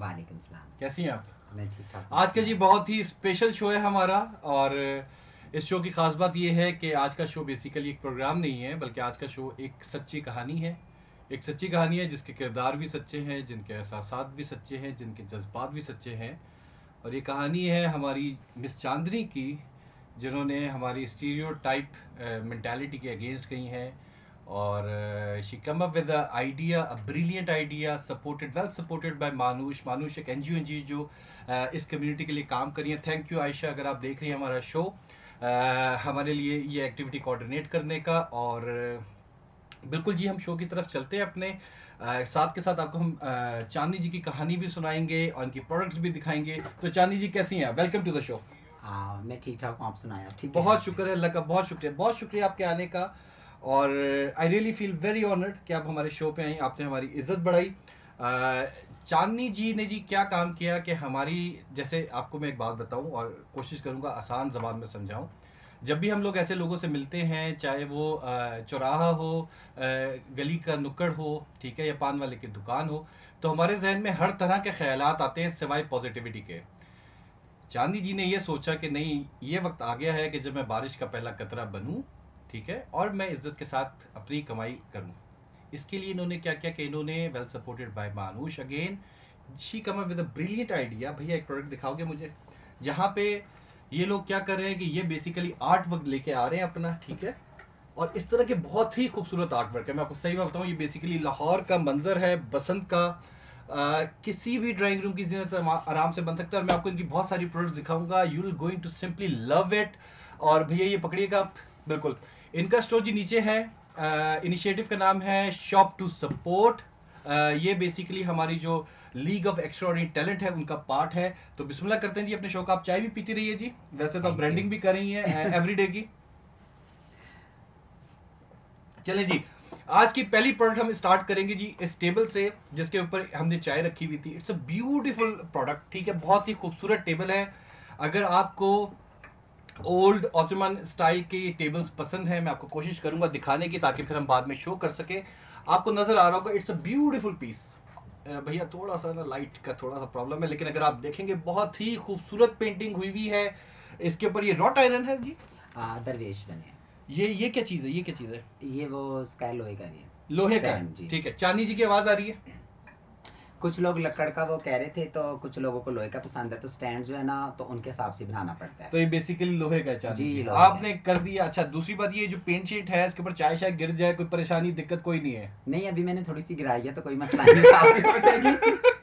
वालेकुम सलाम। कैसी हैं आप? मैं ठीक ठाक। आज का जी बहुत ही स्पेशल शो है हमारा, और इस शो की खास बात ये है कि आज का शो बेसिकली एक प्रोग्राम नहीं है, बल्कि आज का शो एक सच्ची कहानी है। एक सच्ची कहानी है जिसके किरदार भी सच्चे हैं, जिनके एहसासात भी सच्चे हैं, जिनके जज्बात भी सच्चे हैं। और ये कहानी है हमारी मिस चांदनी की, जिन्होंने हमारी स्टीरियोटाइप मेंटालिटी के अगेंस्ट गई हैं, और she come up with idea, a brilliant idea, supported, well supported by मानुष एक एनजीओ जो इस कम्युनिटी के लिए काम कर रही है। थैंक यू आयशा, अगर आप देख रही हैं हमारा शो, हमारे लिए ये एक्टिविटी कोऑर्डिनेट करने का। और बिल्कुल जी, हम शो की तरफ चलते हैं अपने साथ के साथ आपको हम चांदनी जी की कहानी भी सुनाएंगे और उनकी प्रोडक्ट्स भी दिखाएंगे। तो चांदनी जी कैसी हैं? Welcome to the show. मैं ठीक ठाक हूँ, आप सुनाया? ठीक है, बहुत शुक्र है अल्लाह का, बहुत शुक्रिया आपके आने का। और I really feel very honoured कि आप हमारे शो पे आई, आपने हमारी इज्जत बढ़ाई। चांदनी जी ने जी क्या काम किया कि हमारी, जैसे आपको मैं एक बात बताऊं और कोशिश करूंगा आसान ज़बान में समझाऊं। जब भी हम लोग ऐसे लोगों से मिलते हैं, चाहे वो चौराहा हो, गली का नुक्कड़ हो, ठीक है, या पान वाले की दुकान हो, तो हमारे जहन में हर तरह के ख्यालात आते हैं सिवाय पॉजिटिविटी के। चांदी जी ने ये सोचा कि नहीं, ये वक्त आ गया है कि जब मैं बारिश का पहला कतरा बनूं, ठीक है, और मैं इज्जत के साथ अपनी कमाई करूं। इसके लिए इन्होंने क्या किया कि इन्होंने, वेल सपोर्टेड बाय मानुष again, she come up with a brilliant idea. भैया एक प्रोडक्ट दिखाओगे मुझे, जहां पे ये लोग क्या कर रहे हैं कि ये बेसिकली आर्ट वर्क लेके आ रहे हैं अपना, ठीक है। और इस तरह के बहुत ही खूबसूरत आर्ट वर्क है। मैं आपको सही बात बताऊं, ये बेसिकली लाहौर का मंजर है बसंत का। किसी भी ड्राइंग रूम की जीनत आराम से बन सकता है। और मैं आपको इनकी बहुत सारी प्रोडक्ट्स दिखाऊंगा, you will going to simply love it. और भैया ये पकड़िएगा आप, बिल्कुल इनका स्टोर जी नीचे है। इनिशिएटिव का नाम है शॉप टू सपोर्ट। ये बेसिकली हमारी जो लीग ऑफ एक्स्ट्राऑर्डिनरी टैलेंट है उनका पार्ट है। तो बिस्मिल्लाह करते हैं जी अपने शो का। आप चाय भी पीती रहिए जी, वैसे तो आप थैंक यू। ब्रांडिंग भी कर रही हैं एवरीडे की। चले जी, आज की पहली प्रोडक्ट हम स्टार्ट करेंगे जी इस टेबल से, जिसके ऊपर हमने चाय रखी हुई थी। इट्स अ ब्यूटीफुल प्रोडक्ट, ठीक है, बहुत ही खूबसूरत टेबल है। अगर आपको ओल्ड ऑटोमन स्टाइल के टेबल्स पसंद है, मैं आपको कोशिश करूंगा दिखाने की, ताकि फिर हम बाद में शो कर सके। आपको नजर आ रहा होगा, इट्स अ ब्यूटीफुल पीस। भैया थोड़ा सा ना लाइट का थोड़ा सा प्रॉब्लम है, लेकिन अगर आप देखेंगे बहुत ही खूबसूरत पेंटिंग हुई हुई है इसके ऊपर। ये रॉट आयरन है जी? दरवेश बने। ये क्या चीज़ है? ये क्या चीज़ है? ये वो स्काई लोहे का, ये लोहे का स्टैंड है, जी। ठीक है। चांदी जी की आवाज आ रही है? कुछ लोग लकड़ का वो कह रहे थे, तो कुछ लोगों को लोहे का पसंद है, तो स्टैंड जो है ना, तो उनके हिसाब से बनाना पड़ता है। तो ये बेसिकली लोहे का है चांदी जी, जी, लोहे का आपने है। कर दिया। अच्छा, दूसरी बात, ये जो पेंट शीट है इसके ऊपर चाय शायद गिर जाए, कोई परेशानी दिक्कत कोई नहीं है? नहीं, अभी मैंने थोड़ी सी गिराई है, तो कोई मसला नहीं, साफ ही हो जाएगी।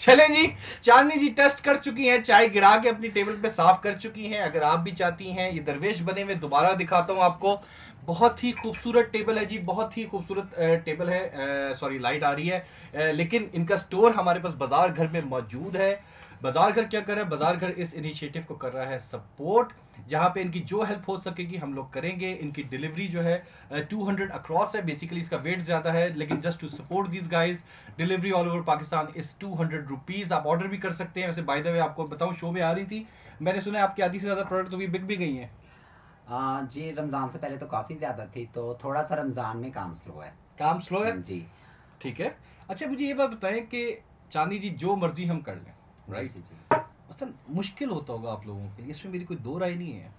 चले जी, चांदनी जी टेस्ट कर चुकी हैं, चाय गिरा के अपनी टेबल पे साफ कर चुकी हैं। अगर आप भी चाहती हैं, ये दरवेश बने हुए दोबारा दिखाता हूं आपको। बहुत ही खूबसूरत टेबल है जी, बहुत ही खूबसूरत टेबल है। सॉरी, लाइट आ रही है। लेकिन इनका स्टोर हमारे पास बाजार घर में मौजूद है। बाजार घर क्या कर रहा है? बाजार घर इस इनिशिएटिव को कर रहा है सपोर्ट, जहां पे इनकी जो हेल्प हो सकेगी हम लोग करेंगे। इनकी डिलीवरी जो है 200 अक्रॉस है, बेसिकली इसका वेट ज्यादा है, लेकिन just to support this guys, delivery all over Pakistan is 200 rupees. आप ऑर्डर भी कर सकते हैं। वैसे बाय द वे आपको बताऊं, शो में आ रही थी, मैंने सुना है आपकी आधी से ज्यादा प्रोडक्ट तो भी बिक भी गई हैं। जी, रमज़ान से पहले तो काफ़ी ज़्यादा थी, तो थोड़ा सा रमज़ान में काम स्लो है। काम स्लो है, जी ठीक है। अच्छा, मुझे ये बात बताएं कि चांदी जी, जो मर्जी हम कर लें, जी राइट, जी जी। मतलब मुश्किल होता होगा आप लोगों के लिए, इसमें मेरी कोई दो राय नहीं है।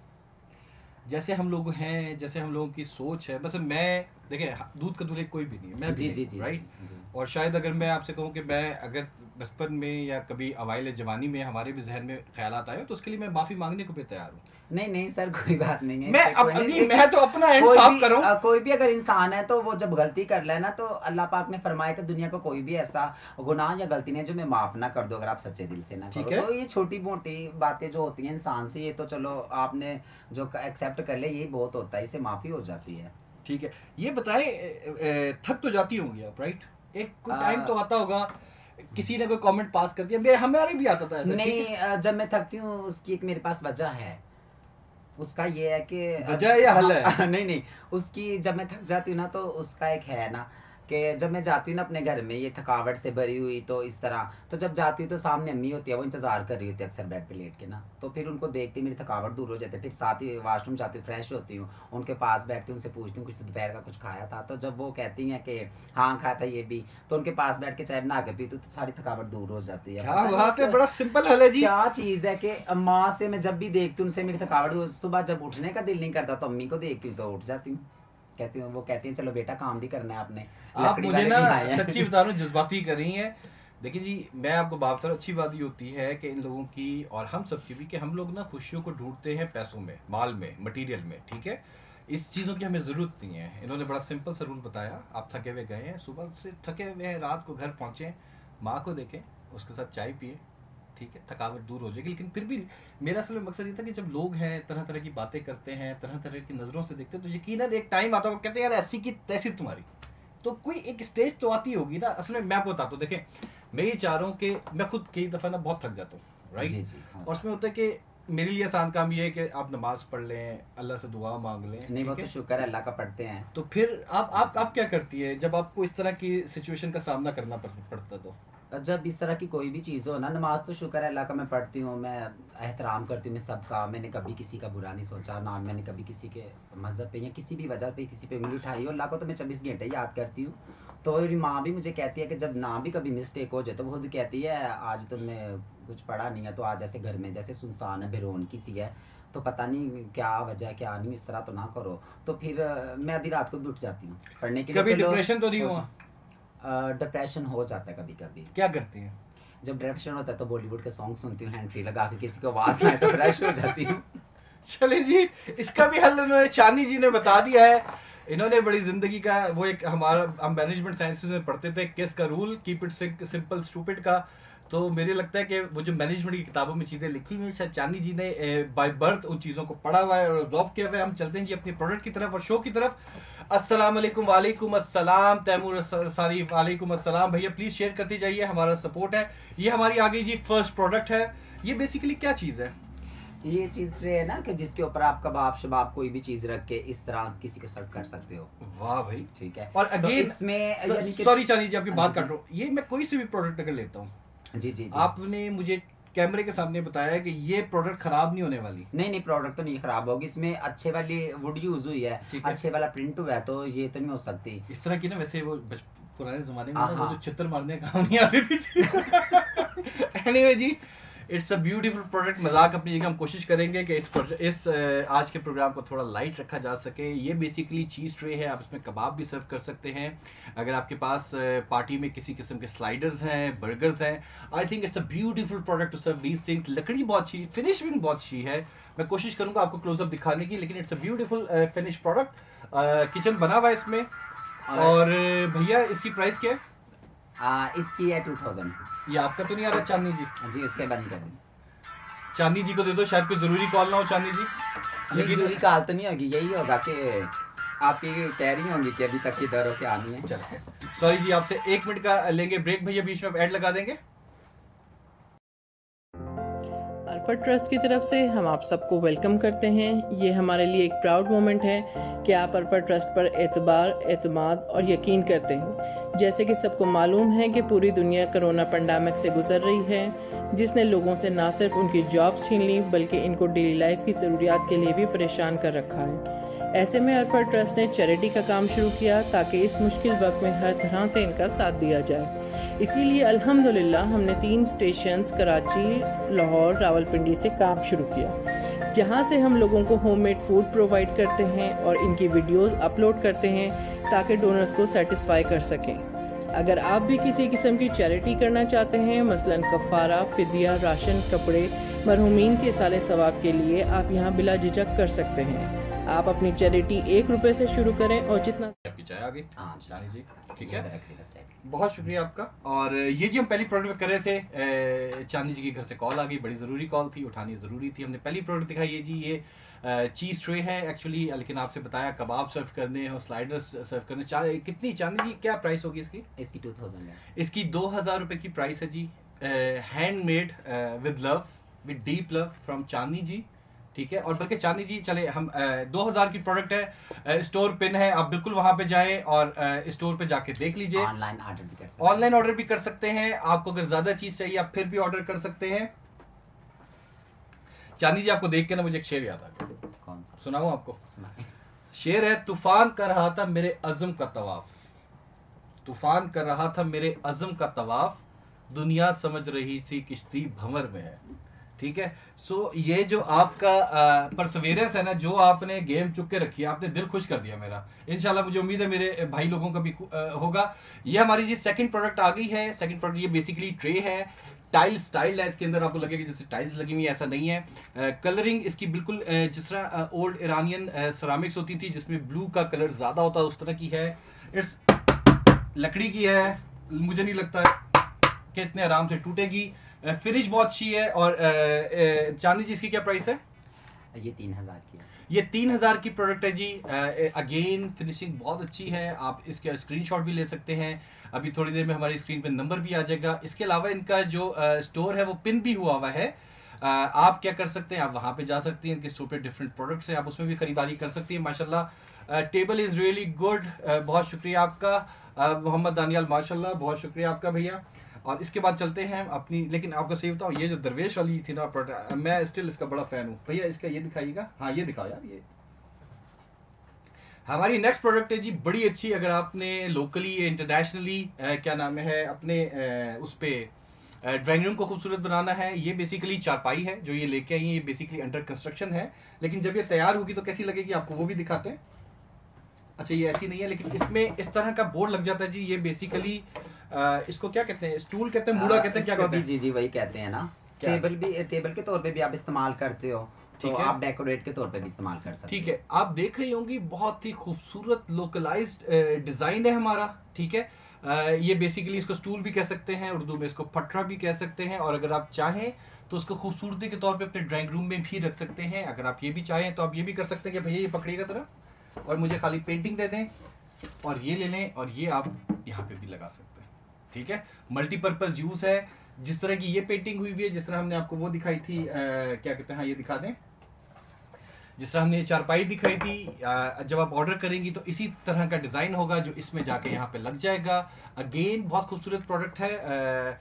जैसे हम लोग हैं, जैसे हम लोगों की सोच है, बस मैं देखें, दूध का दूल्हे कोई भी नहीं है, मैं भी जी नहीं जी हूँ, जी जी राइट। जी। और शायद अगर मैं आपसे कहूँ कि मैं अगर बचपन में या कभी अवाइल जवानी में हमारे भी जहन में ख्यालात आए हो, तो उसके लिए मैं माफ़ी मांगने को भी तैयार हूँ। नहीं नहीं सर, कोई बात नहीं है, मैं इससे अब कोई नहीं। अभी देखिए, मैं तो अपना एंड साफ कर रहा हूँ। कोई भी अगर इंसान है, तो वो जब गलती कर ले ना, तो अल्लाह पाक ने फरमाया कि दुनिया को कोई भी ऐसा गुनाह या गलती नहीं है जो मैं माफ ना कर दूं, अगर आप सच्चे दिल से ना ठीक करो। है, तो ये छोटी मोटी बातें जो होती हैं इंसान से, ये तो चलो आपने जो एक्सेप्ट कर ले, यही बहुत होता है, इससे माफी हो जाती है। ठीक है। ये बताएं, थक तो जाती होंगी आप, राइट? एक कोई टाइम तो आ, आता होगा, किसी ने कोई कमेंट पास कर दिया, मेरे हमारे भी आता था ऐसा, ठीक है। नहीं, जब मैं थकती हूँ उसकी एक मेरे पास वजह है। उसका ये है कि वजह या हल है? नहीं नहीं, उसकी जब मैं थक जाती हूँ ना, तो उसका एक है ना कि जब मैं जाती हूँ ना अपने घर में ये थकावट से भरी हुई, तो इस तरह तो जब जाती हूँ तो सामने अम्मी होती है, वो इंतजार कर रही होती है अक्सर बेड पे लेट के ना, तो फिर उनको देखते ही मेरी थकावट दूर हो जाती है। फिर साथ ही वॉशरूम जाती हूँ, फ्रेश होती हूँ, उनके पास बैठती हूँ, उनसे पूछती हूँ कुछ दोपहर का कुछ खाया था, तो जब वो कहती हैं कि हाँ खाया था ये भी, तो उनके पास बैठ के चाय बना के पीती हूँ, तो सारी थकावट दूर हो जाती है। क्या पता नहीं बात है, क्या बड़ा सिंपल हल है जी। क्या चीज है कि माँ से मैं जब भी देखती हूँ उनसे मेरी थकावट सुबह जब उठने का दिल नहीं करता तो अम्मी को देखती हूँ तो उठ जाती हूँ। कहती हूँ, वो कहती हैं चलो बेटा काम भी करना है आपने, आप लकड़ी मुझे वाले ना भी आए हैं। सच्ची बता रहा हूँ, जज्बाती कर रही हैं। देखिए जी, मैं आपको बात बता रहा हूँ, अच्छी बात ये होती है कि इन लोगों की और हम सब की भी, कि हम लोग ना खुशियों को ढूंढते हैं पैसों में, माल में, मटेरियल में, ठीक है। इस चीज़ों की हमें ज़रूरत नहीं है। इन्होंने बड़ा सिंपल सा रूल बताया। आप थके हुए गए हैं, सुबह से थके हुए हैं, रात को घर पहुँचे, माँ को देखें, उसके साथ चाय पिए, ठीक है, थकावट दूर हो जाएगी। लेकिन फिर भी मेरा असल में मकसद ये था कि जब लोग हैं तरह तरह की बातें करते हैं, तरह तरह की नज़रों से देखते हैं, तो यकीनन एक टाइम आता होगा कहते हैं यार ऐसी की तैसी तुम्हारी, तो कोई एक स्टेज तो आती होगी ना। असल में मैं आपको बताता हूँ, देखें, मैं ये चाह रहा हूँ कि मैं खुद कई दफ़ा ना बहुत थक जाता हूँ, जी राइट। जी और होता है। उसमें होता है कि मेरे लिए आसान काम ये है कि आप नमाज पढ़ लें, अल्लाह से दुआ मांग लें, नहीं वो ठीक तो है। शुक्र है अल्लाह का पढ़ते हैं। तो फिर आप जी आप जी। आप क्या करती है जब आपको इस तरह की सिचुएशन का सामना करना पड़ता है तो? जब इस तरह की कोई भी चीज़ हो ना, नमाज तो शुक्र है अल्लाह का मैं पढ़ती हूँ, मैं एहतराम करती हूँ मैं सबका, मैंने कभी किसी का बुरा नहीं सोचा, ना मैंने कभी किसी के मज़हब पे या किसी भी वजह पे किसी पे उंगली उठाई हो। अल्लाह को तो मैं 24 घंटे याद करती हूँ। तो मेरी माँ भी मुझे कहती है कि जब ना भी कभी मिस्टेक हो जाए तो वो खुद कहती है आज तुमने कुछ पढ़ा नहीं है, तो आज ऐसे घर में जैसे सुनसान है, बेरौनकी सी है, तो पता नहीं क्या वजह है क्या नहीं, इस तरह तो ना करो। तो फिर मैं आधी रात को भी उठ जाती हूँ पढ़ने के लिए, कभी चलो डिप्रेशन तो नहीं हो हुआ? डिप्रेशन हो जाता है कभी कभी। क्या करती हैं? जब डिप्रेशन होता है तो बॉलीवुड के सॉन्ग सुनती हूँ, हैंड फ्री लगा के, किसी को आवाज ना आए तो फ्रेश हो जाती हूँ। चले जी, इसका भी हल उन्होंने, चांदी जी ने बता दिया है। इन्होंने बड़ी जिंदगी का वो एक, हमारा हम मैनेजमेंट साइंसेज में पढ़ते थे किस का rule, keep it simple stupid का। तो मेरे लगता है कि वो जो मैनेजमेंट की किताबों में चीज़ें लिखी हुई हैं, शायद चांदी जी ने बाय बर्थ उन चीज़ों को पढ़ा हुआ है और ऑब्जॉर्व किया हुआ है। हम चलते हैं जी अपनी प्रोडक्ट की तरफ और शो की तरफ। अस्सलाम वालेकुम, वालेकुम अस्सलाम, तैमूर सारी, वालेकुम अस्सलाम। भैया प्लीज़ शेयर करते जाइए, हमारा सपोर्ट है। ये हमारी आ गई जी फर्स्ट प्रोडक्ट है। ये बेसिकली क्या चीज़ है? ये चीज ट्रे है ना कि जिसके ऊपर आप कबाब शबाब कोई भी चीज रख के इस तरह किसी को सर्व कर सकते हो। वाह भाई। ठीक है। और तो अगेन, इसमें यानी कि सॉरी चांदी जी आपकी जी बात जी काट रहा हूँ, ये मैं कोई से भी प्रोडक्ट अगर लेता हूँ, जी जी जी। आपने मुझे कैमरे के सामने बताया कि ये प्रोडक्ट खराब नहीं होने वाली, नहीं नहीं प्रोडक्ट तो नहीं खराब होगी, इसमें अच्छे वाली वुड यूज हुई है, ठीक है। अच्छे वाला प्रिंट हुआ है, तो ये तो नहीं हो सकती। इस तरह की ना, वैसे वो पुराने जमाने में हाँ ना वो हाँ। जो चित्र मारने का काम नहीं आती थी। एनीवे जी, इट्स अ ब्यूटीफुल प्रोडक्ट। मजाक अपनी जगह, हम कोशिश करेंगे कि आज के प्रोग्राम को थोड़ा लाइट रखा जा सके। ये बेसिकली चीज़ ट्रे है, आप इसमें कबाब भी सर्व कर सकते हैं। अगर आपके पास पार्टी में किसी किस्म के स्लाइडर्स हैं, बर्गर्स हैं, I think it's a beautiful product to serve these things. लकड़ी बहुत अच्छी, फिनिशिंग बहुत अच्छी है। मैं कोशिश करूंगा आपको क्लोजअप दिखाने की, लेकिन it's a beautiful finish product. Kitchen बना हुआ है इसमें। और भैया इसकी प्राइस क्या है? इसकी है 2000। ये आपका तो नहीं आ रहा चांदनी जी? जी इसके बंद कर दी। चांदनी जी को दे दो, शायद कोई जरूरी कॉल ना हो चांदनी जी। नहीं यकीन, जरूरी कॉल तो नहीं होगी, यही होगा कि आप ये कह रही होंगी कि अभी तक की दरों के आनी है। चलो सॉरी जी, आपसे 1 मिनट का लेंगे ब्रेक। भैया बीच में आप ऐड लगा देंगे। अरफत ट्रस्ट की तरफ से हम आप सबको वेलकम करते हैं। ये हमारे लिए एक प्राउड मोमेंट है कि आप अरफत ट्रस्ट पर एतबार, एतमाद और यकीन करते हैं। जैसे कि सबको मालूम है कि पूरी दुनिया कोरोना पेंडेमिक से गुजर रही है, जिसने लोगों से ना सिर्फ उनकी जॉब्स छीन ली बल्कि इनको डेली लाइफ की ज़रूरियात के लिए भी परेशान कर रखा है। ऐसे में अरफत ट्रस्ट ने चैरिटी का काम शुरू किया ताकि इस मुश्किल वक्त में हर तरह से इनका साथ दिया जाए। इसीलिए अल्हम्दुलिल्लाह हमने 3 स्टेशंस कराची, लाहौर, रावलपिंडी से काम शुरू किया, जहां से हम लोगों को होममेड फूड प्रोवाइड करते हैं और इनकी वीडियोस अपलोड करते हैं ताकि डोनर्स को सेटिस्फाई कर सकें। अगर आप भी किसी किस्म की चैरिटी करना चाहते हैं, मसलन कफ़ारा, फिदिया, राशन, कपड़े, मरहूमीन के साले सवाब के लिए, आप यहाँ बिला झिझक कर सकते हैं। आप अपनी चैरिटी 1 रुपये से शुरू करें और जितना आपकी चाय आ गई हाँ चांदनी जी, ठीक ये है। रख दी बस टाइप। बहुत शुक्रिया आपका। और ये जी हम पहली प्रोडक्ट कर रहे थे, चांदनी जी के घर से कॉल आ गई, बड़ी ज़रूरी कॉल थी, उठानी ज़रूरी थी। हमने पहली प्रोडक्ट दिखाई है जी, ये चीज़ ट्रे है एक्चुअली, लेकिन आपसे बताया कबाब सर्व करने और स्लाइडर्स सर्व करने। कितनी चांदनी जी, क्या प्राइस होगी इसकी? इसकी 2000 है। इसकी 2000 रुपये की प्राइस है जी। Handmade with love, with deep love from Chandni ji. ठीक है। और बल्कि चांदनी जी चले हम 2000 की प्रोडक्ट है, स्टोर पिन है, आप बिल्कुल वहां पे जाएं और स्टोर पे जाके देख लीजिए। ऑनलाइन ऑर्डर भी कर सकते हैं। ऑनलाइन ऑर्डर भी कर सकते हैं, आपको अगर ज्यादा चीज चाहिए आप फिर भी ऑर्डर कर सकते हैं। चांदनी जी आपको देख के ना मुझे एक शेर याद आ गया, कौन सा सुनाऊं आपको? सुना? शेर है, तूफान कर रहा था मेरे अज़म का तवाफ, तूफान कर रहा था मेरे अज़म का तवाफ, दुनिया समझ रही थी किश्ती भंवर में है। ठीक है। सो ये जो आपका परसवेरेंस है ना, जो आपने गेम चुक के रखी है, आपने दिल खुश कर दिया मेरा। इंशाल्लाह मुझे उम्मीद है मेरे भाई लोगों का भी होगा। ये हमारी जी सेकंड प्रोडक्ट आ गई है। सेकंड प्रोडक्ट ये बेसिकली ट्रे है, टाइल स्टाइल है। इसके अंदर आपको लगेगा जैसे टाइल्स लगी हुई है, ऐसा नहीं है। कलरिंग इसकी बिल्कुल जिस तरह ओल्ड ईरानियन सरामिक्स होती थी जिसमें ब्लू का कलर ज्यादा होता है, उस तरह की है। इट्स लकड़ी की है, मुझे नहीं लगता कि इतने आराम से टूटेगी। फिनिश बहुत अच्छी है। और चांदी जी इसकी क्या प्राइस है? ये 3000 की है। ये 3000 की प्रोडक्ट है जी। अगेन फिनिशिंग बहुत अच्छी है, आप इसके स्क्रीनशॉट भी ले सकते हैं। अभी थोड़ी देर में हमारी स्क्रीन पे नंबर भी आ जाएगा। इसके अलावा इनका जो स्टोर है वो पिन भी हुआ हुआ है। आप क्या कर सकते हैं, आप वहां पे जा सकते हैं, इनके स्टोर पे डिफरेंट प्रोडक्ट्स हैं, आप उसमें भी खरीदारी कर सकती हैं। माशाल्लाह टेबल इज रियली गुड। बहुत शुक्रिया आपका मोहम्मद दानियाल, माशाल्लाह बहुत शुक्रिया आपका भैया। और इसके बाद चलते हैं अपनी, लेकिन आपको सही बताऊं, ये जो दरवेश वाली थी ना प्रोडक्ट, मैं स्टिल इसका बड़ा फैन हूं भैया। इसका ये दिखाइएगा, हाँ ये दिखाओ यार। ये हमारी नेक्स्ट प्रोडक्ट है जी, बड़ी अच्छी। अगर आपने लोकली इंटरनेशनली क्या नाम है अपने उस पे ड्राइंग रूम को खूबसूरत बनाना है, ये बेसिकली चारपाई है जो ये लेके आई है। ये बेसिकली अंडर कंस्ट्रक्शन है, लेकिन जब ये तैयार होगी तो कैसी लगेगी आपको वो भी दिखाते हैं। अच्छा ये ऐसी नहीं है, लेकिन इसमें इस तरह का बोर्ड लग जाता है जी। ये बेसिकली इसको क्या कहते हैं, स्टूल कहते हैं, मूड़ा कहते हैं, क्या इसको कहते भी हैं? जी जी वही कहते हैं ना। क्या? टेबल के तौर पे भी आप इस्तेमाल करते हो, तो ठीक है। आप डेकोरेट के तौर पे भी इस्तेमाल कर सकते ठीक हो। है। आप देख रही होंगी बहुत ही खूबसूरत लोकलाइज्ड डिजाइन है हमारा। ठीक है। ये बेसिकली इसको स्टूल भी कह सकते हैं, उर्दू में इसको पटरा भी कह सकते हैं, और अगर आप चाहें तो उसको खूबसूरती के तौर पे अपने ड्राइंग रूम में भी रख सकते हैं। अगर आप ये भी चाहें तो आप ये भी कर सकते हैं कि भैया ये पकड़िएगा तरह और मुझे खाली पेंटिंग दे दें, और ये ले लें और ये आप यहाँ पे भी लगा सकते हैं। ठीक है। मल्टीपर्पज यूज है। जिस तरह की ये पेंटिंग हुई हुई है, जिस तरह हमने आपको वो दिखाई थी, क्या कहते हैं, हाँ ये दिखा दें, जिस तरह हमने ये चारपाई दिखाई थी, जब आप ऑर्डर करेंगी तो इसी तरह का डिजाइन होगा जो इसमें जाके यहाँ पे लग जाएगा। अगेन बहुत खूबसूरत प्रोडक्ट है।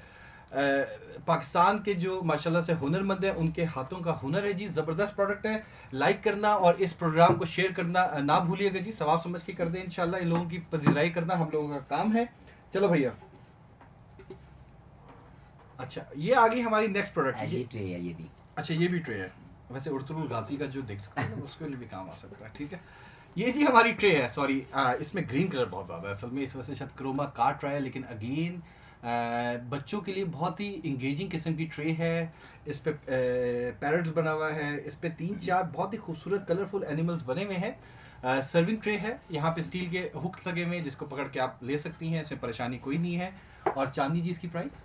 पाकिस्तान के जो माशाल्लाह से हुनरमंद है, उनके हाथों का हुनर है जी, जबरदस्त प्रोडक्ट है। लाइक करना और इस प्रोग्राम को शेयर करना ना भूलिएगा जी, सवाब समझ के कर दें इंशाल्लाह। इन लोगों की पजीराई करना हम लोगों का काम है। चलो भैया, अच्छा ये आ गई हमारी नेक्स्ट प्रोडक्ट। ये ट्रे है ये भी। अच्छा ये भी ट्रे है, वैसे उर्तुल गाजी का जो देख सकते हैं ना उसके लिए भी काम आ सकता है। ठीक है। ये जी हमारी ट्रे है। सॉरी इसमें ग्रीन कलर बहुत ज़्यादा है असल में, इस वजह से शायद क्रोमा काट रहा है, लेकिन अगेन बच्चों के लिए बहुत ही इंगेजिंग किस्म की ट्रे है। इस पे पैरट्स बना हुआ है, इस पे 3-4 बहुत ही खूबसूरत कलरफुल एनिमल्स बने हुए हैं। सर्विंग ट्रे है, यहाँ पे स्टील के हुक्स लगे हुए हैं जिसको पकड़ के आप ले सकती हैं, इसमें परेशानी कोई नहीं है। और चांदनी जी इसकी प्राइस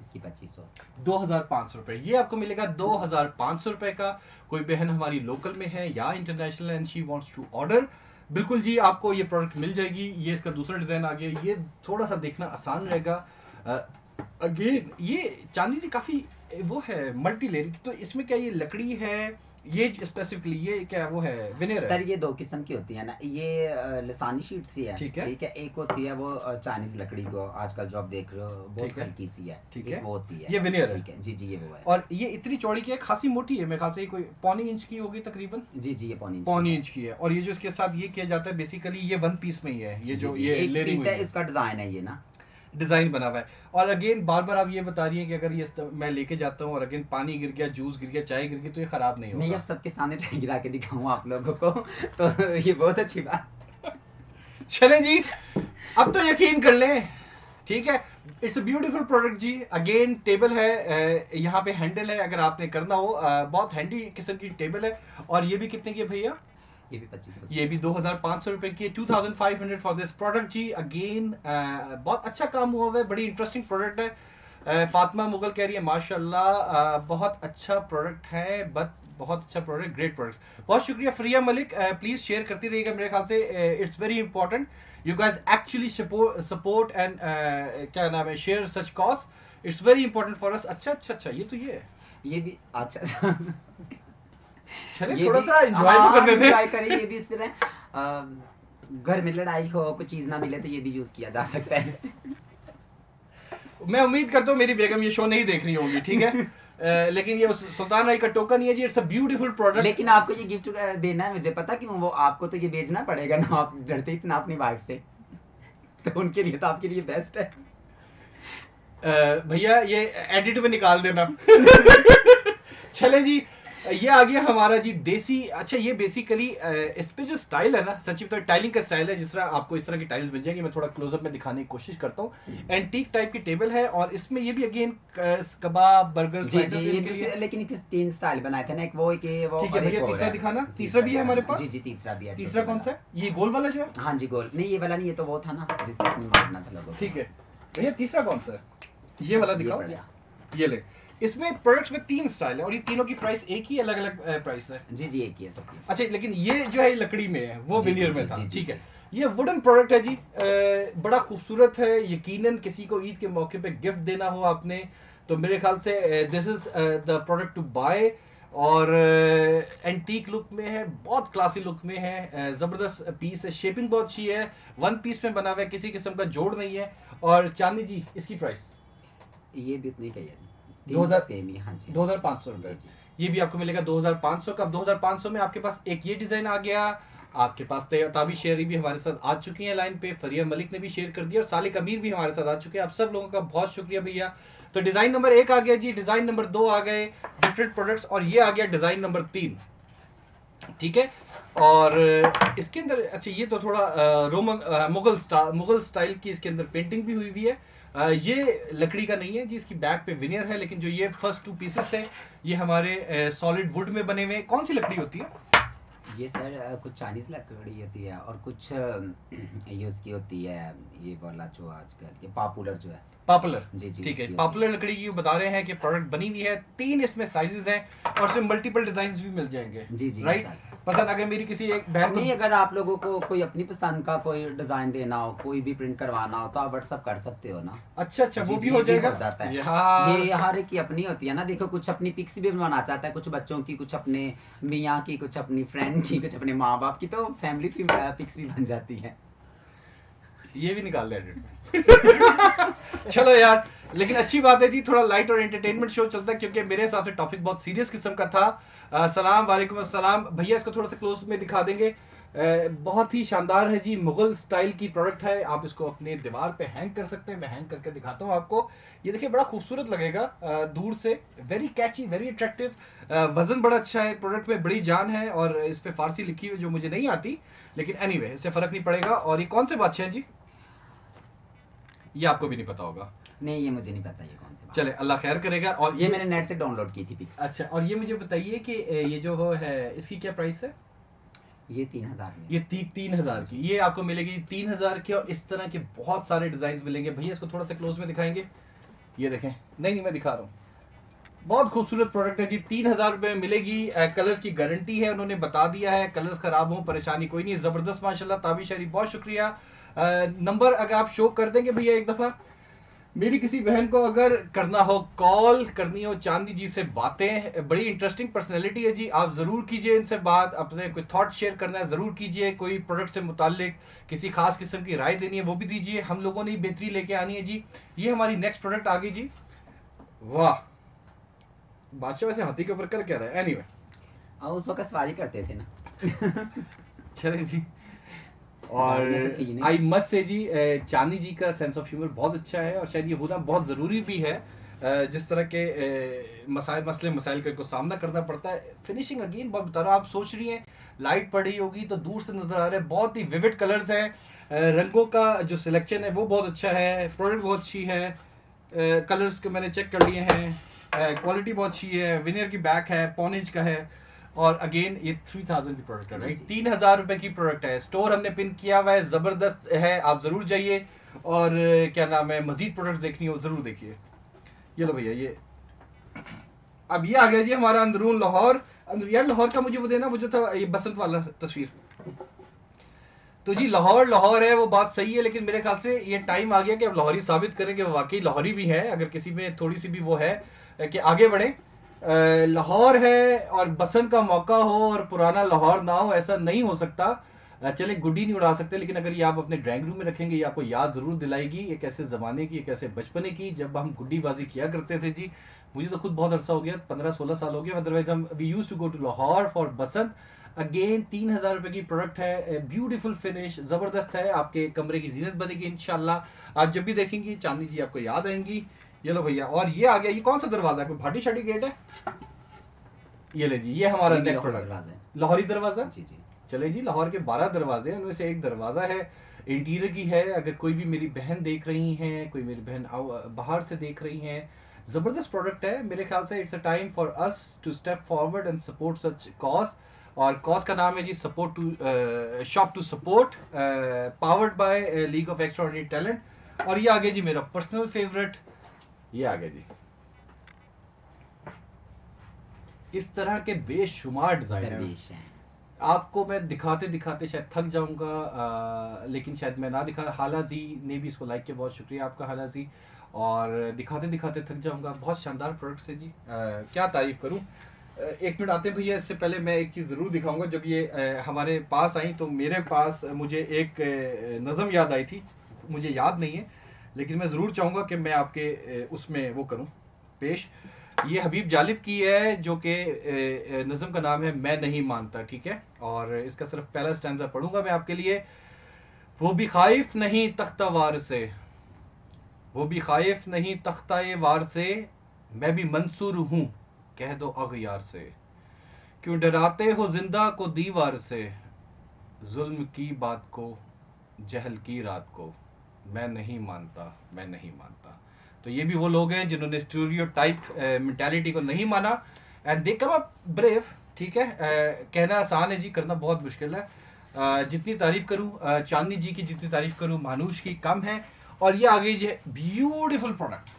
इसकी 2500 2500 रुपए। ये आपको मिलेगा 2500 रुपए का। कोई बहन हमारी लोकल में है या international and she wants to order, बिल्कुल जी आपको ये प्रोडक्ट मिल जाएगी। ये इसका दूसरा डिजाइन आ गया, ये थोड़ा सा देखना आसान रहेगा। अगेन ये चांदी जी काफी वो है मल्टी लेयर, तो इसमें क्या ये लकड़ी है, ये स्पेसिफिकली ये क्या वो है, विनेयर है? सर ये 2 किस्म की होती है ना, ये लसानी शीट सी है। ठीक है। ठीक है। एक होती है वो चाइनीज लकड़ी को आजकल जो आप देख रहे हो बहुत ठीक है। हल्की सी है। ठीक एक है। वो होती है, ये veneer है। ठीक है जी जी ये वो है। और ये इतनी चौड़ी की है, खासी मोटी है, मेरे ख्याल से कोई 1.25 इंच की होगी तकरीबन। जी जी ये पौनी इंच पौनी की इंच की है। और ये जो इसके साथ ये किया जाता है बेसिकली, ये 1 पीस में ही है, ये जी, जो जी, ये एक लेयरिंग पीस हुई है, है, इसका डिजाइन है ये ना। डिजाइन बना हुआ है। और अगेन बार बार आप ये बता रही हैं कि अगर ये मैं लेके जाता हूँ और अगेन पानी गिर गया, जूस गिर गया, चाय गिर गई, तो ये खराब नहीं नहीं होगा। अब सबके सामने चाय गिरा के दिखाऊं आप लोगों को तो ये बहुत अच्छी बात। चले जी, अब तो यकीन कर लें। ठीक है। इट्स अ ब्यूटीफुल प्रोडक्ट जी। अगेन टेबल है, यहाँ पे हैंडल है, अगर आपने करना हो, बहुत हैंडी किस्म की टेबल है। और ये भी कितने की है भैया? ये भी 2500। ये भी 2500 रुपए की है। 2500 फॉर दिस प्रोडक्ट जी। अगेन बहुत अच्छा काम हुआ हुआ है, बड़ी इंटरेस्टिंग प्रोडक्ट है। फातिमा मुगल कह रही है माशाल्लाह बहुत अच्छा प्रोडक्ट है, बहुत अच्छा प्रोडक्ट, ग्रेट प्रोडक्ट। बहुत शुक्रिया फरिया मलिक, प्लीज शेयर करती रहिएगा, मेरे ख्याल से it's very important, you guys actually support and क्या नाम है, share such cause, it's very important for us. अच्छा अच्छा अच्छा, ये तो ये है, ये भी अच्छा चले ये थोड़ा भी सा एंजॉय तो करने दे। एंजॉय करें, ये भी इस तरह घर में लड़ाई हो, कोई चीज ना मिले तो ये भी यूज किया जा सकता है। मैं उम्मीद करता हूँ मेरी बेगम ये शो नहीं देख रही होगी, ठीक है। लेकिन ये उस सुल्तान आई का टोकन है जी, इट्स अ ब्यूटीफुल प्रोडक्ट। लेकिन आपको ये गिफ्ट देना है, मुझे पता क्यों, वो आपको तो ये बेचना पड़ेगा ना, आप डरते इतना अपनी वाइफ से, तो उनके लिए तो आपके लिए बेस्ट है। भैया ये एडिट में निकाल देना। चले जी, ये आ गया हमारा जी देसी। अच्छा ये बेसिकली इस पे जो स्टाइल है ना, सच्ची तो टाइलिंग का स्टाइल है, जिस तरह आपको इस तरह की टाइल्स मिल जाएंगी। मैं थोड़ा क्लोजअप में दिखाने की कोशिश करता हूँ। एंटीक टाइप की टेबल है और इसमें ये भी अगेन कबाब बर्गर जी जी, ये भी लेकिन इस तीन स्टाइल बनाए थे ना, एक वो ठीक है भैया। तीसरा दिखाना, तीसरा भी है हमारे पास। जी जी, तीसरा भी है। तीसरा कौन सा है? ये गोल वाला जो है? हाँ जी गोल, नहीं ये वाला नहीं, ये तो वो था ना जिससे आपने मारना था लोगों को। ठीक है भैया, तीसरा कौन सा है? ये वाला दिखाओ। बढ़िया। ये ले, इसमें प्रोडक्ट्स में 3 स्टाइल है और ये तीनों की प्राइस एक ही, अलग अलग प्राइस है। जी जी, एक ही है सबकी। अच्छा लेकिन ये जो है लकड़ी में है, वो जी, विनियर जी, में जी, था। जी, जी, ठीक है, ये वुडन प्रोडक्ट है जी। बड़ा खूबसूरत है। यकीनन किसी को ईद के मौके पे गिफ्ट देना हो आपने, तो मेरे ख्याल से this is the product to buy. और एंटीक लुक में है, बहुत क्लासी लुक में है, जबरदस्त पीस है, शेपिंग बहुत अच्छी है, वन पीस में बना हुआ है, किसी किस्म का जोड़ नहीं है। और चांदनी जी इसकी प्राइस ये भी उतनी का ही है, 2000 सेम ही। हाँ जी, 2500 रुपए। जी, जी। ये भी आपको मिलेगा 2500 का। अब 2500 में आपके पास एक ये डिजाइन आ गया, आपके पास ताबी शेरी भी हमारे साथ आ चुकी है लाइन पे, फरिया मलिक ने भी शेयर कर दिया और सालिक अमीर भी हमारे साथ आ चुके हैं। आप सब लोगों का बहुत शुक्रिया भैया। तो डिजाइन नंबर 1 आ गया जी, डिजाइन नंबर 2 आ गए डिफरेंट प्रोडक्ट्स, और ये आ गया डिजाइन नंबर 3। ठीक है, और इसके अंदर अच्छा ये तो थोड़ा मुगल स्टाइल की इसके अंदर पेंटिंग भी हुई हुई है। ये लकड़ी का नहीं है जी, इसकी बैक पे विनियर है, लेकिन जो ये फर्स्ट 2 पीसेस थे ये हमारे सॉलिड वुड में बने हुए। कौन सी लकड़ी होती है ये सर? कुछ चाइनीज लकड़ी होती है और कुछ ये उसकी होती है, ये वाला जो आजकल ये पॉपुलर जो है, पॉपुलर। जी जी, ठीक है, उसकी पॉपुलर लकड़ी की बता रहे हैं कि प्रोडक्ट बनी हुई है। 3 इसमें साइजेस हैं और इसमें मल्टीपल डिजाइन भी मिल जाएंगे। जी जी, राइट, पसंद अगर मेरी किसी एक बहन नहीं, को अगर आप लोगों को कोई अपनी पसंद का कोई डिजाइन देना हो, कोई भी प्रिंट करवाना हो, तो आप व्हाट्सअप कर सकते हो ना। अच्छा जी वो जी, भी ये हो जाएगा। हो जाता है। यार ये हर एक की अपनी होती है ना। देखो कुछ अपनी पिक्स भी बनवाना चाहता है, कुछ बच्चों की, कुछ अपने मियाँ की, कुछ अपनी फ्रेंड की, कुछ अपने माँ बाप की, तो फैमिली पिक्स भी बन जाती है। ये भी निकाल ले एडिट में। चलो यार, लेकिन अच्छी बात है जी, थोड़ा लाइट और एंटरटेनमेंट शो चलता है, क्योंकि मेरे हिसाब से टॉपिक बहुत सीरियस किस्म का था। सलाम वालेकुम अस्सलाम भैया, इसको थोड़ा सा क्लोज में दिखा देंगे। बहुत ही शानदार है जी, मुगल स्टाइल की प्रोडक्ट है। आप इसको अपने दीवार पे हैंग कर सकते हैं। मैं हैंग करके दिखाता हूँ आपको। ये देखिए बड़ा खूबसूरत लगेगा दूर से, वेरी कैची, वेरी अट्रैक्टिव। वजन बड़ा अच्छा है, प्रोडक्ट में बड़ी जान है, और इस पे फारसी लिखी हुई जो मुझे नहीं आती, लेकिन एनीवे इससे फर्क नहीं पड़ेगा। और ये कौन से बादशाह हैं जी? ये आपको भी नहीं पता होगा। नहीं, ये मुझे नहीं पता ये कौन सी बात। चले अल्लाह खैर करेगा। और ये मैंने नेट से डाउनलोड की थी पिक्स। अच्छा, और ये मुझे बताइए कि ये जो है इसकी क्या प्राइस है? ये 3000 में। ये 3000 की ये आपको मिलेगी 3000 की। और इस तरह के बहुत सारे डिजाइन मिलेंगे। भैया इसको थोड़ा सा क्लोज में दिखाएंगे। ये देखें, नहीं मैं दिखा रहा हूँ, बहुत खूबसूरत प्रोडक्ट है जी। 3000 रुपए में मिलेगी। कलर्स की गारंटी है, उन्होंने बता दिया है, कलर्स खराब हो परेशानी कोई नहीं। जबरदस्त माशाल्लाह। ताबी शरीफ बहुत शुक्रिया। नंबर अगर आप शो कर देंगे भैया एक दफा, मेरी किसी बहन को अगर करना हो, कॉल करनी हो चांदी जी से बातें, बड़ी इंटरेस्टिंग पर्सनैलिटी है जी, आप जरूर कीजिए इनसे बात। अपने कोई थॉट शेयर करना है जरूर कीजिए, कोई प्रोडक्ट से मुतालिक किसी खास किस्म की राय देनी है वो भी दीजिए। हम लोगों ने बेहतरी लेके आनी है जी। ये हमारी नेक्स्ट प्रोडक्ट आ गई जी। वाह, बादशाह वैसे हाथी के ऊपर कर क्या रहा है? एनीवे उस वक्त सवारी करते थे ना। चले जी। और आई मस्ट से जी, चांदी जी का सेंस ऑफ ह्यूमर बहुत अच्छा है, और शायद ये होना बहुत ज़रूरी भी है। जिस तरह के मसाइल का सामना करना पड़ता है। फिनिशिंग अगेन बहुत बता रहा हूँ, आप सोच रही हैं लाइट पड़ रही होगी तो दूर से नजर आ रहा है, बहुत ही विविड कलर्स है। रंगों का जो सिलेक्शन है वो बहुत अच्छा है, प्रोडक्ट बहुत अच्छी है। कलर्स को मैंने चेक कर लिए हैं, क्वालिटी बहुत अच्छी है, विनियर की बैक है, पॉनेज का है। और अगेन ये 3000 की प्रोडक्ट है, राइट? 3000 रुपए की प्रोडक्ट है। स्टोर हमने पिन किया हुआ है, जबरदस्त है, आप जरूर जाइए। और क्या नाम है, मजीद प्रोडक्ट्स देखनी हो जरूर देखिए। ये लो भैया, ये अब ये आ गया जी हमारा अंदरून लाहौर। यार लाहौर का मुझे वो देना, वो जो था ये बसंत वाला तस्वीर। तो जी लाहौर है, वो बात सही है, लेकिन मेरे ख्याल से ये टाइम आ गया कि अब लाहौरी साबित करें कि वो वाकई लाहौरी भी है। अगर किसी में थोड़ी सी भी वो है कि आगे बढ़े, लाहौर है और बसंत का मौका हो और पुराना लाहौर ना हो, ऐसा नहीं हो सकता। चले गुड्डी नहीं उड़ा सकते, लेकिन अगर ये आप अपने ड्राइंग रूम में रखेंगे ये आपको याद जरूर दिलाएगी एक ऐसे जमाने की, एक ऐसे बचपने की जब हम गुड्डीबाजी किया करते थे जी। मुझे तो खुद बहुत अरसा हो गया, 15-16 साल हो गया। अदरवाइज हम we use to go to Lahore for Basant. Again 3000 रुपए की प्रोडक्ट है, ब्यूटीफुल फिनिश, जबरदस्त है, आपके कमरे की जीनत बनेगी इंशाल्लाह। आप जब भी देखेंगी चांदनी जी आपको याद आएंगी। ये लो भैया, और ये आ गया, ये कौन सा दरवाजा है, कोई भाटी शाटी गेट है? ये ले जी, ये हमारा ये भी नेक्स्ट लाहौरी प्रोडक्ट, दरवाजा है। लाहौरी दरवाजा। जी जी। चले जी, लाहौर के 12 दरवाजे हैं, उनमें से एक दरवाजा है इंटीरियर की है। अगर कोई भी मेरी बहन देख रही हैं, कोई मेरी बहन बाहर से देख रही हैं, जबरदस्त प्रोडक्ट है मेरे ख्याल से। It's a time for us to step forward and support such cause. और कॉज का नाम है जी support to shop to support, powered by League of Extraordinary Talent. और ये आगे जी मेरा पर्सनल फेवरेट, ये आगे जी इस तरह के बेशुमार डिजाइन है। दरवेश हैं। आपको मैं दिखाते दिखाते शायद थक जाऊंगा, लेकिन शायद मैं ना दिखा। हाला जी ने भी इसको लाइक किया, बहुत शुक्रिया आपका हाला जी। और दिखाते दिखाते थक जाऊंगा, बहुत शानदार प्रोडक्ट्स है जी, क्या तारीफ करूं। एक मिनट आते भैया, इससे पहले मैं एक चीज़ ज़रूर दिखाऊंगा। जब ये हमारे पास आई तो मेरे पास मुझे एक नज़म याद आई थी, मुझे याद नहीं है, लेकिन मैं ज़रूर चाहूँगा कि मैं आपके उसमें वो करूँ पेश। ये हबीब जालिब की है, जो कि नज़म का नाम है मैं नहीं मानता, ठीक है। और इसका सिर्फ पहला स्टैंजा पढ़ूंगा मैं आपके लिए। वो भी खाइफ नहीं तख्ता वार से, वो भी खाइफ नहीं तख्ता वार से, मैं भी मंसूर हूँ कह दो अगयार से। क्यों डराते हो जिंदा को दीवार से, जुल्म की बात को जहल की रात को, मैं नहीं मानता मैं नहीं मानता। तो ये भी वो लोग हैं जिन्होंने स्टीरियोटाइप मेंटालिटी को नहीं माना, and they come up brave, ठीक है। कहना आसान है जी, करना बहुत मुश्किल है। जितनी तारीफ करूं चांदनी जी की, जितनी तारीफ करूं मानुष की कम है। और ये आ गई जी ब्यूटीफुल प्रोडक्ट।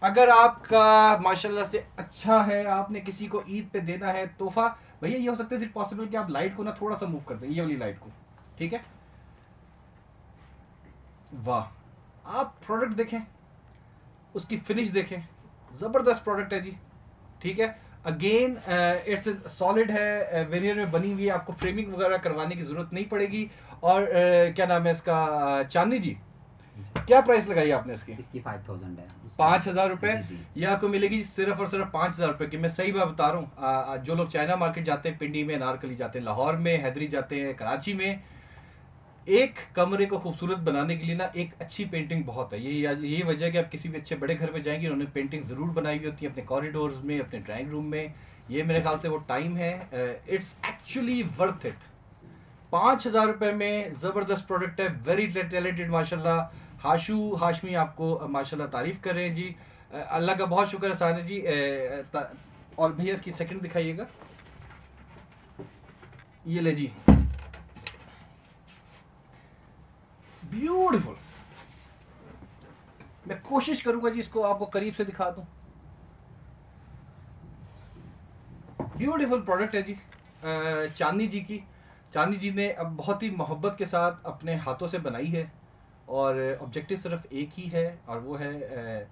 अगर आपका माशाल्लाह से अच्छा है, आपने किसी को ईद पे देना है तोहफा, भैया ये हो सकता है पॉसिबल कि आप लाइट को ना थोड़ा सा मूव कर दें, ये वाली लाइट को, ठीक है। वाह, आप प्रोडक्ट देखें, उसकी फिनिश देखें, जबरदस्त प्रोडक्ट है जी, ठीक है। अगेन इट्स सॉलिड है, वेनियर में बनी हुई है, आपको फ्रेमिंग वगैरह करवाने की जरूरत नहीं पड़ेगी। और क्या नाम है इसका, चांदनी जी क्या प्राइस लगाई आपने इसकी? इसकी 5000 है। 5000 रुपए जी जी। ये आपको मिलेगी सिर्फ और सिर्फ 5000 रुपए की। मैं सही बात बता रहा हूँ। जो लोग चाइना मार्केट जाते हैं, पिंडी में, अनारकली जाते हैं, लाहौर में, हैदरी जाते हैं, कराची में, एक कमरे को खूबसूरत बनाने के लिए ना एक अच्छी पेंटिंग बहुत है। यही वजह है कि आप किसी भी अच्छे बड़े घर में जाएंगे, उन्होंने पेंटिंग जरूर बनाई हुई होती है अपने कॉरिडोर्स में, अपने ड्राइंग रूम में। ये मेरे ख्याल से वो टाइम है, इट्स एक्चुअली वर्थ इट। 5000 रुपए में जबरदस्त प्रोडक्ट है, वेरी टैलेंटेड माशाल्लाह। हाशू हाशमी आपको माशाल्लाह तारीफ कर रहे हैं जी, अल्लाह का बहुत शुक्र है साने जी। और भैया इसकी सेकंड दिखाइएगा, ये ले जी, ब्यूटीफुल। मैं कोशिश करूंगा जी इसको आपको करीब से दिखा दूं। ब्यूटीफुल प्रोडक्ट है जी, चांदनी जी की। चांदनी जी ने अब बहुत ही मोहब्बत के साथ अपने हाथों से बनाई है, और ऑब्जेक्टिव सिर्फ एक ही है, और वो है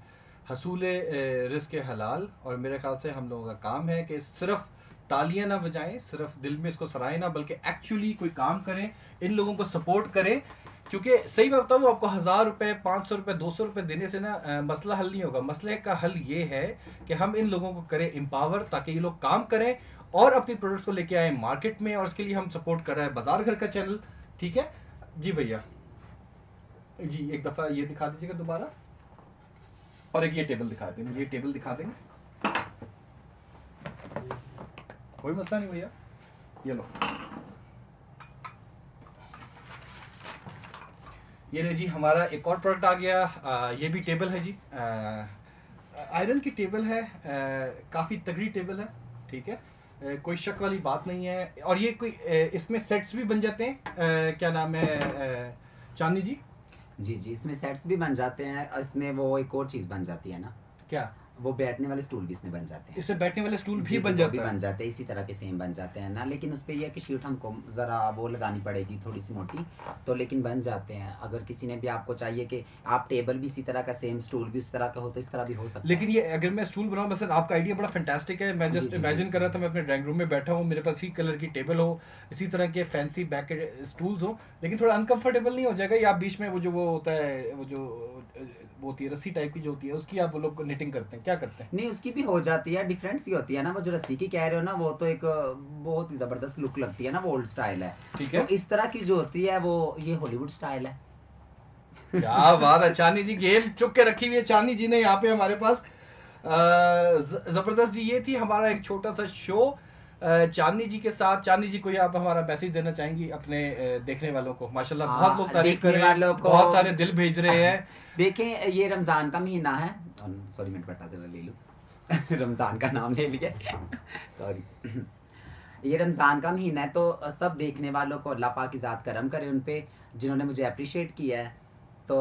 हसूल रिज़्क़ हलाल। और मेरे ख्याल से हम लोगों का काम है कि सिर्फ तालियां ना बजाएं, सिर्फ दिल में इसको सराहें ना, बल्कि एक्चुअली कोई काम करें, इन लोगों को सपोर्ट करें। क्योंकि सही मैं बताऊँ आपको, 1000 रुपये, 500 रुपये, 200 रुपये देने से ना मसला हल नहीं होगा। मसले का हल ये है कि हम इन लोगों को करें एम्पावर, ताकि ये लोग काम करें और अपनी प्रोडक्ट्स को लेके आए मार्केट में। और इसके लिए हम सपोर्ट कर रहे हैं बाजार घर का चैनल, ठीक है जी। भैया जी एक दफ़ा ये दिखा दीजिएगा दोबारा, और एक ये टेबल दिखा देंगे, ये टेबल दिखा देंगे, कोई मसला नहीं भैया। ये लो, ये ले जी हमारा एक और प्रोडक्ट आ गया। ये भी टेबल है जी, आयरन की टेबल है, काफ़ी तगड़ी टेबल है, ठीक है, कोई शक वाली बात नहीं है। और ये कोई इसमें सेट्स भी बन जाते हैं, क्या नाम है चांदनी जी? जी जी, इसमें सेट्स भी बन जाते हैं, इसमें वो एक और चीज़ बन जाती है ना, क्या? वो बैठने वाले स्टूल भी इसमें बन जाते हैं। इसमें बैठने वाले स्टूल भी जी, बन जी, वो जाता भी है। बन जाते हैं, इसी तरह के सेम बन जाते हैं ना, लेकिन उस पे ये है कि शीट हमको ज़रा वो लगानी पड़ेगी थोड़ी सी मोटी, तो लेकिन बन जाते हैं। अगर किसी ने भी आपको चाहिए कि आप टेबल भी इसी तरह का सेम, स्टूल भी इस तरह का हो, तो इस तरह भी हो सकता लेकिन है। ये अगर मैं स्टूल बनाऊं, मतलब आपका आइडिया बड़ा फैंटास्टिक है। मैं जी, जस्ट जी, जी, इमेजिन कर रहा था मैं अपने ड्राइंग रूम में बैठा हूँ, मेरे पास इसी कलर की टेबल हो, इसी तरह के फैंसी बैक के स्टूल्स हो, लेकिन थोड़ा अनकंफर्टेबल नहीं हो जाएगा? या आप बीच में वो होता है, वो होती है रस्सी टाइप की जो होती है, उसकी आप वो लोग निटिंग करते हैं, क्या करते हैं? नहीं, उसकी भी हो जाती है, डिफरेंट सी होती है ना। वो जो रस्सी की कह रहे हो ना, वो तो एक बहुत ही ज़बरदस्त लुक लगती है ना, वो ओल्ड स्टाइल है। ठीक तो है, इस तरह की जो होती है वो ये हॉलीवुड स्टाइल है। क्या बात है। चांदनी जी गेम चुक के रखी हुई है चांदनी जी ने यहाँ पे हमारे पास। जबरदस्त जी, ये थी हमारा एक छोटा सा शो चांदनी जी के साथ। चांदनी जी, कोई आप हमारा मैसेज देना चाहेंगी अपने देखने वालों को? माशाल्लाह बहुत लोग तारीफ कर देखने रहे हैं, वालों को बहुत सारे दिल भेज रहे हैं। देखें, ये रमज़ान का महीना है। सॉरी, मिनट बट्टा से ले लूँ। रमज़ान का नाम ले लिया। सॉरी। ये रमज़ान का महीना है, तो सब देखने वालों को अल्लाह पाक की ज़ात करम करे उन पे, जिन्होंने मुझे अप्रिशिएट किया है। तो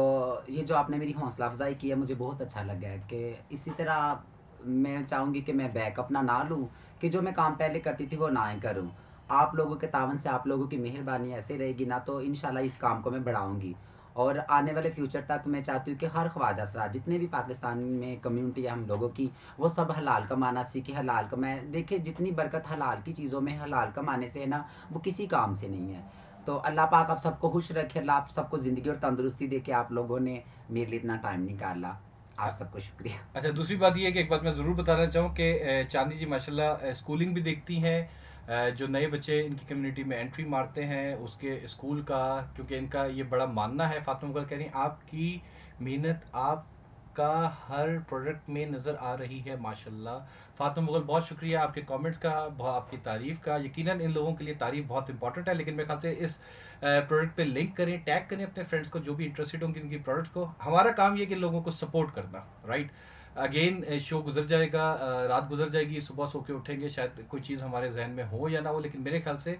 ये जो आपने मेरी हौसला अफजाई की है, मुझे बहुत अच्छा लगा है कि इसी तरह मैं चाहूँगी कि मैं बैक अपना ना लूँ, कि जो मैं काम पहले करती थी वो ना ही करूँ। आप लोगों के तावन से, आप लोगों की मेहरबानी ऐसे रहेगी ना, तो इंशाल्लाह इस काम को मैं बढ़ाऊँगी। और आने वाले फ्यूचर तक मैं चाहती हूँ कि हर ख्वाजा हज़रात जितने भी पाकिस्तान में कम्युनिटी है हम लोगों की, वो सब हलाल कमाना सीखे, हलाल कमाएँ। देखिए, जितनी बरकत हलाल की चीज़ों में, हलाल कमाने से है ना, वो किसी काम से नहीं है। तो अल्लाह पाक आप सबको खुश रखे, अल्लाह आप सबको ज़िंदगी और तंदुरुस्ती दे के आप लोगों ने मेरे लिए इतना टाइम निकाला। आप सबको शुक्रिया। अच्छा, दूसरी बात ये है कि एक बात मैं ज़रूर बताना चाहूँ कि चांदी जी माशाल्लाह स्कूलिंग भी देखती हैं। जो नए बच्चे इनकी कम्युनिटी में एंट्री मारते हैं उसके स्कूल का, क्योंकि इनका ये बड़ा मानना है। फातिमा मुगल कह रही हैं आपकी मेहनत आपका हर प्रोडक्ट में नज़र आ रही है माशाल्लाह। फातिमा मुगल, बहुत शुक्रिया आपके कमेंट्स का, आपकी तारीफ़ का। यकीनन इन लोगों के लिए तारीफ़ बहुत इंपॉर्टेंट है, लेकिन मेरे ख्याल से इस प्रोडक्ट पे लिंक करें, टैग करें अपने फ्रेंड्स को जो भी इंटरेस्टेड होंगे इनकी प्रोडक्ट्स को। हमारा काम ये कि लोगों को सपोर्ट करना, राइट। अगेन शो गुजर जाएगा, रात गुजर जाएगी, सुबह सो के उठेंगे, शायद कोई चीज़ हमारे जहन में हो या ना हो, लेकिन मेरे ख्याल से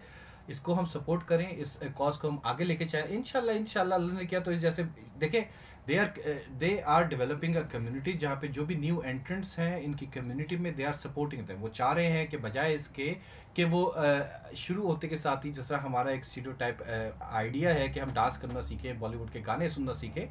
इसको हम सपोर्ट करें, इस कॉज को हम आगे लेके जाएं। इंशाल्लाह इंशाल्लाह अल्लाह ने किया तो इस जैसे देखें, they are developing a community जहाँ पे जो भी न्यू एंट्रेंट्स हैं इनकी कम्युनिटी में, दे आर सपोर्टिंग देम। वो चाह रहे हैं कि बजाय इसके कि वो शुरू होते के साथ ही, जिस तरह हमारा एक स्टीरियोटाइप आइडिया है कि हम डांस करना सीखें, बॉलीवुड के गाने सुनना सीखें,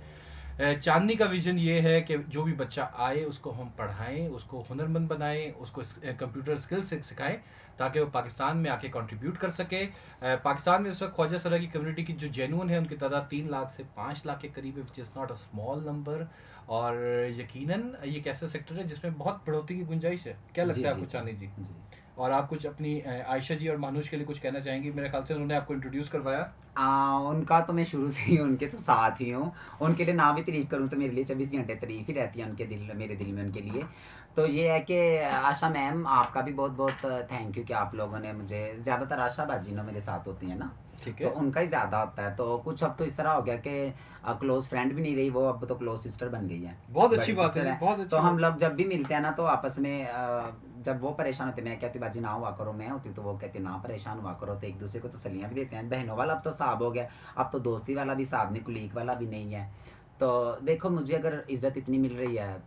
चांदनी का विजन ये है कि जो भी बच्चा आए उसको हम पढ़ाएं, उसको हुनरमंद बनाएं, उसको कंप्यूटर स्किल्स सिखाएं, ताकि वो पाकिस्तान में आके कंट्रीब्यूट कर सके। पाकिस्तान में इस वक्त ख्वाजा सराय की कम्युनिटी की जो जेन्युइन है उनकी तादाद 3 लाख से 5 लाख के करीब है, which is not a small number. और यकीनन ये एक ऐसा सेक्टर है जिसमें बहुत बढ़ोतरी की गुंजाइश है। क्या जी, लगता है जी, आपको जी, चांदनी जी? जी। और आप कुछ अपनी आयशा जी और मानुष के लिए कुछ कहना चाहेंगी? मेरे ख्याल से उन्होंने आपको इंट्रोड्यूस करवाया। उनका तो मैं शुरू से ही उनके तो साथ ही हूँ। उनके लिए ना भी तारीफ़ करूँ तो मेरे लिए 24 घंटे तारीफ़ ही रहती है उनके दिल, मेरे दिल में उनके लिए। तो ये है कि आशा मैम, आपका भी बहुत-बहुत थैंक यू कि आप लोगों ने मुझे, ज़्यादातर आशा बाजी ना मेरे साथ होती हैं ना, ठीक तो है, उनका ही ज़्यादा होता है। तो कुछ अब तो इस तरह हो गया कि क्लोज़ फ्रेंड भी नहीं रही वो, अब तो क्लोज़ सिस्टर बन गई है, बहुत अच्छी बड़ी बात है सिस्टर जी, है। बहुत तो अच्छी हम बात। लोग जब भी मिलते हैं ना, तो आपस में जब वो परेशान होते, मैं कहती बाजी ना हुआ करो, मैं होती तो वो कहती ना परेशान हुआ करो, तो एक दूसरे को तसल्लियाँ भी देते हैं। बहनों वाला अब तो साहब हो गया, अब तो दोस्ती वाला भी साहब नहीं, कुलीग वाला भी नहीं है। तो देखो, मुझे अगर इज़्ज़त इतनी मिल रही है,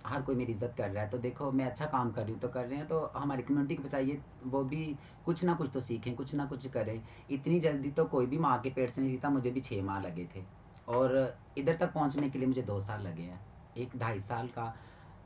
हर कोई मेरी इज़्ज़त कर रहा है, तो देखो मैं अच्छा काम कर रही हूँ तो कर रहे हैं, तो हमारी कम्युनिटी को बचाइए, वो भी कुछ ना कुछ तो सीखें, कुछ ना कुछ करें। इतनी जल्दी तो कोई भी माँ के पेट से नहीं सीखता, मुझे भी 6 माह लगे थे, और इधर तक पहुँचने के लिए मुझे 2 साल लगे हैं। 1 ढाई साल का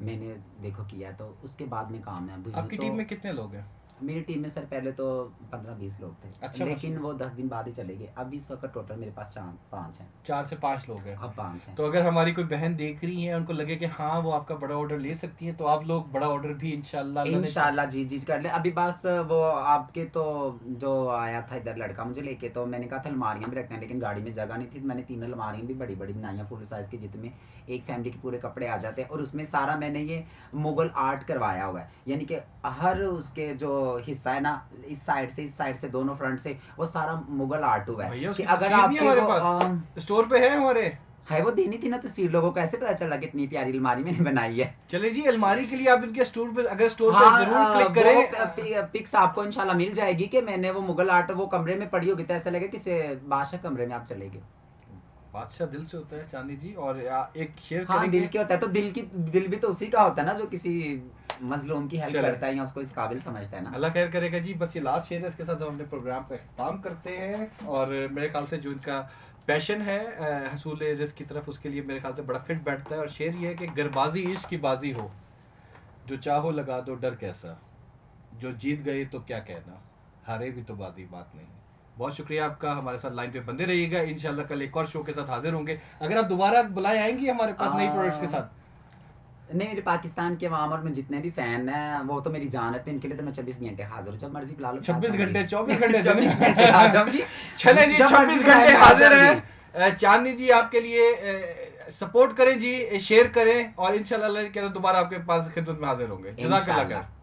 मैंने देखो किया, तो उसके बाद में कामयाब हुई हूँ। आपकी तो टीम में कितने लोग हैं? मेरी टीम में सर पहले तो 15-20 लोग थे, अच्छा, लेकिन माशाल्लाह। वो 10 दिन बाद ही चले गए। अब इस वक्त टोटल मेरे पास 5 हैं। 4 से 5 लोग हैं। अब 5 हैं। तो अगर हमारी कोई बहन देख रही है, उनको लगे कि हाँ वो आपका बड़ा ऑर्डर ले सकती है, तो आप लोग बड़ा ऑर्डर भी इंशाल्लाह अल्लाह ने इंशाल्लाह जी जी कर ले। अभी बस वो आपके तो जो आया था इधर लड़का मुझे लेके, तो मैंने कहा था अलमारियां भी रखते हैं, लेकिन गाड़ी में जगह नहीं थी, तो मैंने 3 अलमारियां भी बड़ी बड़ी बनाई हैं, फुल साइज की, जितने एक फैमिली के पूरे कपड़े आ जाते हैं। और उसमें सारा मैंने ये मुगल आर्ट करवाया हुआ है, यानी कि हर उसके जो हिस्सा है ना, इस साइड से दोनों फ्रंट से, वो सारा मुगल आर्ट हुआ है। भैया कि उसकी अगर तस्वीर नहीं है आपके हमारे वो पास, स्टोर पे है हमारे। है, वो देनी थी ना तस्वीर, लोगों को ऐसे पता चला कि इतनी प्यारी अलमारी मैंने बनाई है। चले जी, अलमारी के लिए आप इनके स्टोर पे, अगर स्टोर पे हाँ, जरूर क्लिक वो करें। पिक्स आपको इंशाल्लाह मिल जाएगी कि मैंने वो मुगल आर्ट वो कमरे में पड़ी होगी, तो ऐसा लगे कि बादशाह कमरे में आप चले गए। बादशाह दिल से होता है चांदनी जी। और एक शेयर हाँ करेंगे। दिल के होता है तो दिल भी तो उसी का होता है ना जो किसी मजलूम की हेल्प चले। करता है या उसको इस काबिल समझता है ना। अल्लाह खैर करेगा जी। बस ये लास्ट शेयर है, इसके साथ हम अपने प्रोग्राम का इख्तिताम करते हैं। और मेरे ख्याल से जो इनका पैशन है हसूल रिस्क की तरफ, उसके लिए मेरे ख्याल से बड़ा फिट बैठता है। और शेर ये है कि गरबाजी इश्क की बाजी हो, जो चाहो लगा दो डर कैसा, जो जीत गए तो क्या कहना, हारे भी तो बाजी बात नहीं। बहुत शुक्रिया आपका, हमारे साथ लाइन पे बंदे रहिएगा। इंशाल्लाह कल एक और शो के साथ हाजिर होंगे। अगर आप दोबारा बुलाए आएंगी हमारे पास नई प्रोडक्ट्स के साथ? नहीं, मेरे पाकिस्तान के वहां और में जितने भी फैन हैं वो तो मेरी जान है, तो इनके लिए तो मैं 24 घंटे हाजिर हूँ, जब मर्जी बुला लो। 26 घंटे 24 घंटे 24 घंटे आ जाऊंगी। चले जी, जब 26 मर्जी घंटे बुलाएं, हाजिर आ है। चांदनी जी आपके लिए सपोर्ट करें जी, शेयर करें, और इंशाल्लाह दोबारा आपके पास खिदमत में हाजिर होंगे। जज़ाकल्लाह खैर।